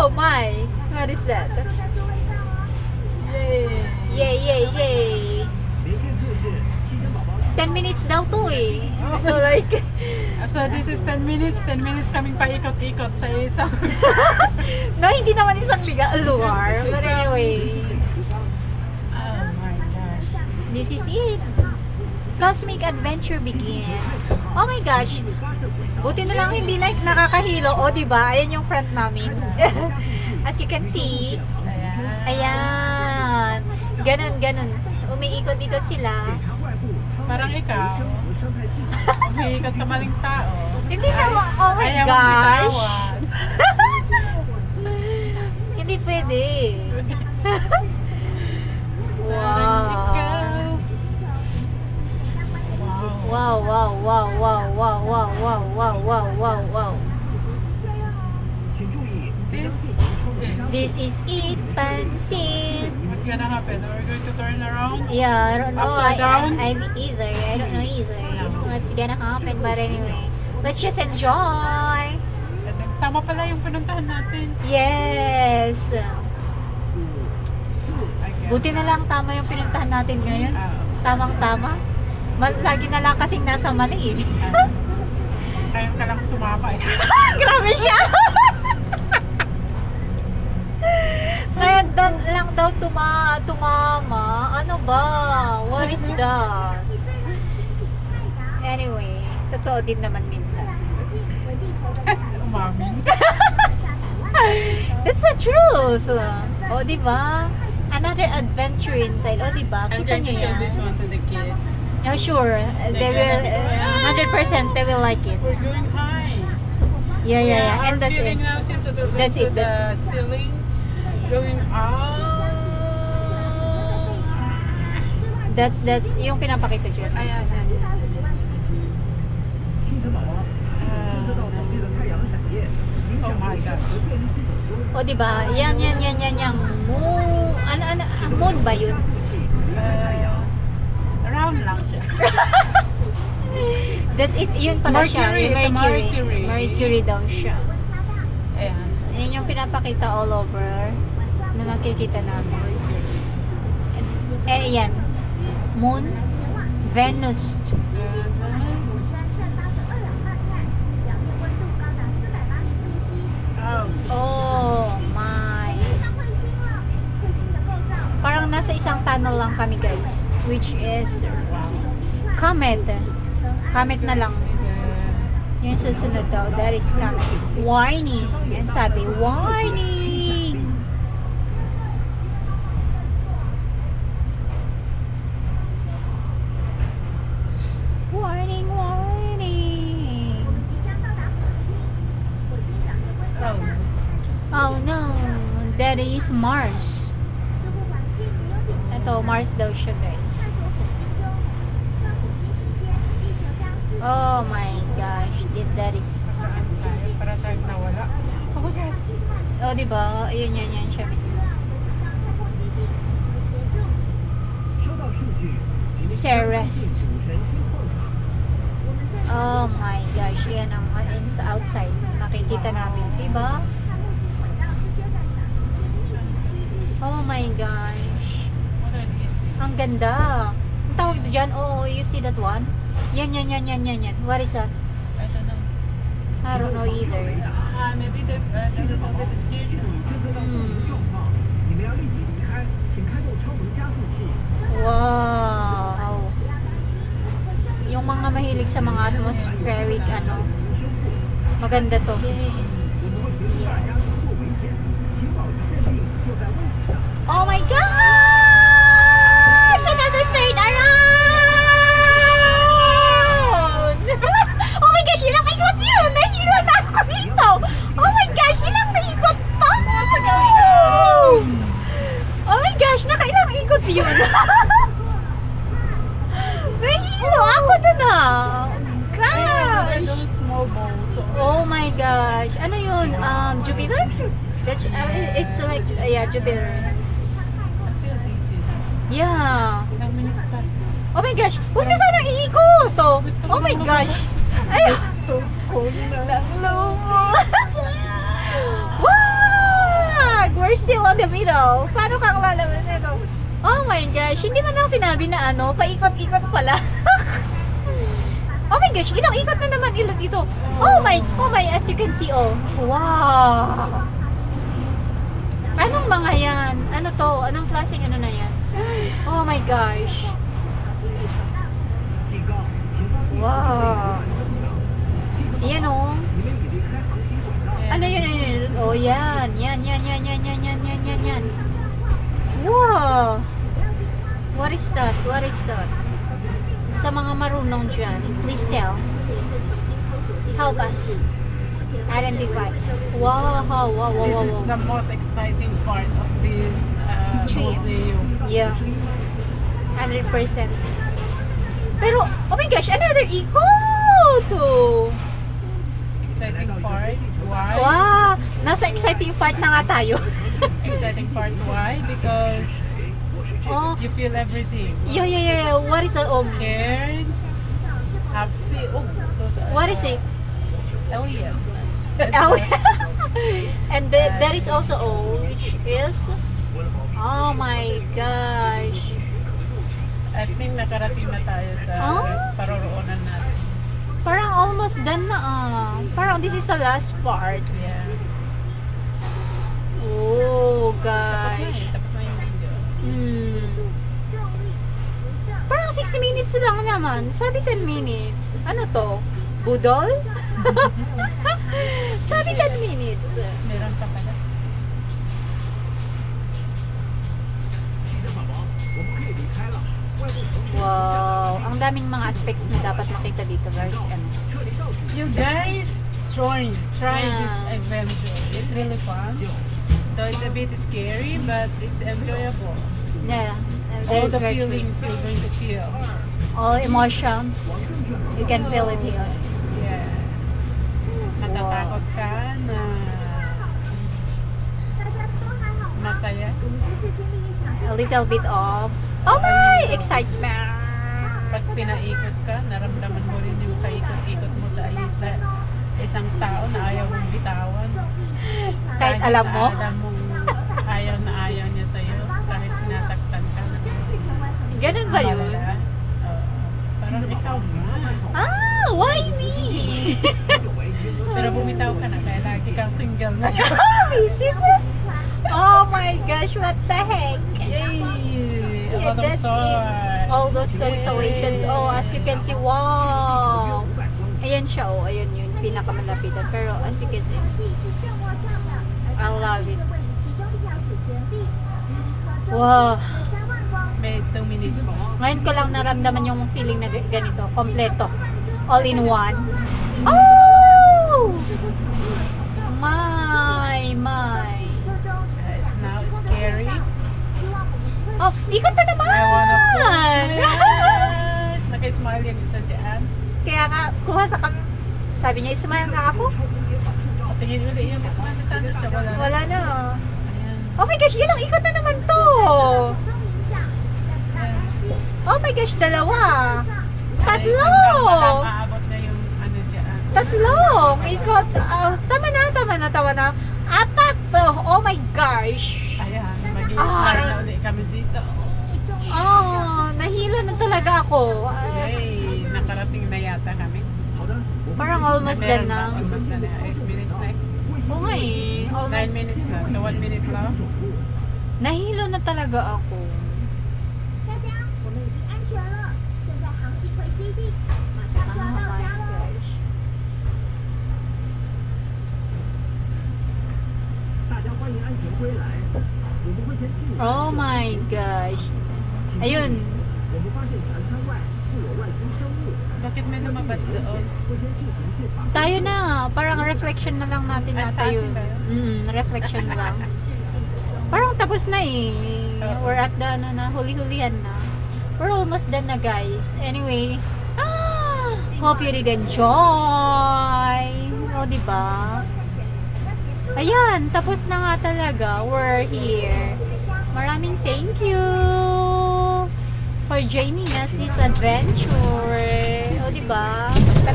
Oh my! What is that? Yay! Yay, yay, yay! 10 minutes daw to eh. So like, So this is 10 minutes kaming paikot-ikot sa isang no, hindi naman isang lugar. But anyway, Oh my gosh. this is it. Cosmic adventure begins. Oh my gosh. Buti na lang hindi na nakakahilo. O, diba? Ayan yung front namin. As you can see. Ayan. Ganun. Umiikot-ikot sila. Parang ikaw, umiikot sa maling tao. Hindi naman. Oh my Ayaw mong gosh. bitawan. Hindi pwede. Parang Wow. ikaw. Wow. Wow. This This is it, pansit. what's gonna happen? Are we going to turn around? Yeah, I don't know. Upside down? I don't know either. What's gonna happen, but anyway. Let's just enjoy. Tama pala yung pinuntahan natin. Yes. Okay. Buti na lang tama yung pinuntahan natin ngayon. Ah, Tamang-tama. Lagi na lang kasing nasa mali eh. Kaya ka lang tumama eh. Grabe siya! Ngayon lang daw tumama. Ano ba? What is that? Anyway, totoo din naman minsan. Umamin. That's the truth. O, di ba? Another adventure inside. O, di ba? I'm Kita going nyo to show yan. this one to the kids. Oh, sure. They will, 100% they will like it. We're going high. Yeah. Our And that's feeling it. now seems that we're going That's to it, that's the ceiling. Going up. That's yung pinapakita dyan. Ayan. Oh my God. O, di ba? Yan. Moon. Ano, moon ba yun? Round lang siya. That's it. Yun pala siya. Mercury, Yung it's a Mercury. Mercury daw siya. Ayan. Yan yung pinapakita all over na nakikita namin. Yan. Moon. Venus. Oh. Oh my. Parang nasa isang tunnel lang kami guys. Which is Comet. Comet na lang. Yung susunod daw. That is Comet. Warning. Yan sabi. Warning. Warning. Oh no. That is Mars. Ito, Mars daw siya guys. Oh my gosh. That is... Saan tayo? Para tayong nawala. Oh my God. Oh, diba? Ayun, yan siya mismo. Ceres. Oh my gosh. Yan ang sa outside. Nakikita namin. Diba? Oh my gosh. What are these things? Ang ganda. Ang tawag dyan. Oh, you see that one? Yan. What is that? I don't know. I don't know either. Maybe the little bit is scared. Wow. Yung mga mahilig sa mga atmospheric maganda to. Yes. Oh my gosh! Another turn around! Oh my gosh, ilang ikot yun! Nahilo na ako dito! Oh my gosh, ilang ikot pa! Oh my gosh, nakailang ikot yun! Nahilo ako dun They're Gosh! those small balls. Oh my gosh. Ano yun? Jupiter? That's, it's like, Jupiter. I feel dizzy. Yeah. Ilang minutes pa. Oh my gosh. Huwag na sana iikot. Oh my gosh. Ay, Gusto ko na. nang lumo. Wow! We're still on the middle. Paano kang lalabas nito? Oh my gosh, hindi man lang sinabi na ano, paikot-ikot pala. Oh my gosh, ilang ikot na naman dito. Oh my, as you can see, oh. Wow. Anong mga yan? Ano to? Anong klaseng ano na yan? Oh my gosh. Wow. Yan oh. Ano yun? Oh yan. Yan. Wow. What is that? Sa mga marunong dyan, please tell. Help us. Identify. Wow. This is the most exciting part of this Trip. museum. Yeah. 100%. Pero, oh my gosh, another ikot! Exciting part. Why? Wow! Nasa exciting part na nga tayo. Exciting part. Why? Because Oh, you feel everything. yeah. What is it? Scared, happy. Oh, those are. What is it? Oh yes. Oh. And there is also which is, oh my gosh. I think nakarating na tayo sa Oh? paroroonan natin. Parang almost done na Parang this is the last part. Yeah. Oh Tapos na gosh. Tapos na yung video. Parang 60 minutes lang naman. Sabi 10 minutes. Ano to? Budol? Sabi 10 minutes. Meron pa pala. Wow. Ang daming mga aspects na dapat makita dito, guys. You guys try Yeah. this adventure. It's really fun. Though it's a bit scary, but it's enjoyable. Yeah. And All there's the very- feelings you're going to feel. all emotions. You can feel it here. Yeah. Matatakot ka na masaya. A little bit of, oh my, excitement. Pag pinaikot ka, naramdaman mo rin yung kaikot-ikot mo sa isang tao na ayaw mong bitawan. Kahit alam mo. Alam mong ayaw na ayaw niya sa'yo. Kahit sinasaktan ka na. Ganun ba yun? Malala. Oo. Parang ikaw na. Why me? Pero bumitaw ka na kaya lagi kang single na. Isip mo? Oh my gosh, what the heck? Yay! Yeah, Bottom that's star. it. All those constellations. Yay! Oh, as you can see, wow! Ayan siya, oh. Ayun yun, pinakamalapitan. Pero as you can see, I love it. Wow! May 2 minutes mo. Ngayon ko lang naramdaman yung feeling na ganito. Kompleto. All in one. Oh! My. It's now scary. Oh, ikot na naman! I wanna push. Yes! Naka-smile yung isa dyan. Kaya nga, kuha sa sabi niya, smile nga ako. Tingin ulit yung smile na sana siya. Wala. Wala na. Ayan. Oh my gosh, ilang ikot na naman to. Oh my gosh, dalawa. Tatlo. Maabot na yung ano dyan. Tatlong ikot. Tama na. Apat to. Oh my gosh. Ayan, mag-i-smile na ulit kami dito. Nahilo na talaga ako. Yay! Nakarating na yata kami. Parang almost done na. Almost na. 8 minutes na. Oo nga eh. 9 Almost. minutes na. So 1 minute lang. Nahilo na talaga ako. 大家，我们已经安全了，正在航行回基地，马上就要 Oh 到 my 家喽。 gosh. 大家欢迎安全归来。我们会先替你。 Oh my gosh. Ayun. 我们发现船舱外附有外星生物， Bakit may lumabas doon? 会先进行进访。 Tayo na. Parang reflection na lang natin Ay, nata yun. sa atin Reflection na lang. Parang tapos na eh. We're at the huli-hulihan na. We're almost done na, guys. Anyway, hope you did enjoy. O, diba? Ayan, tapos na nga talaga. We're here. Maraming thank you for joining us this adventure. O, diba?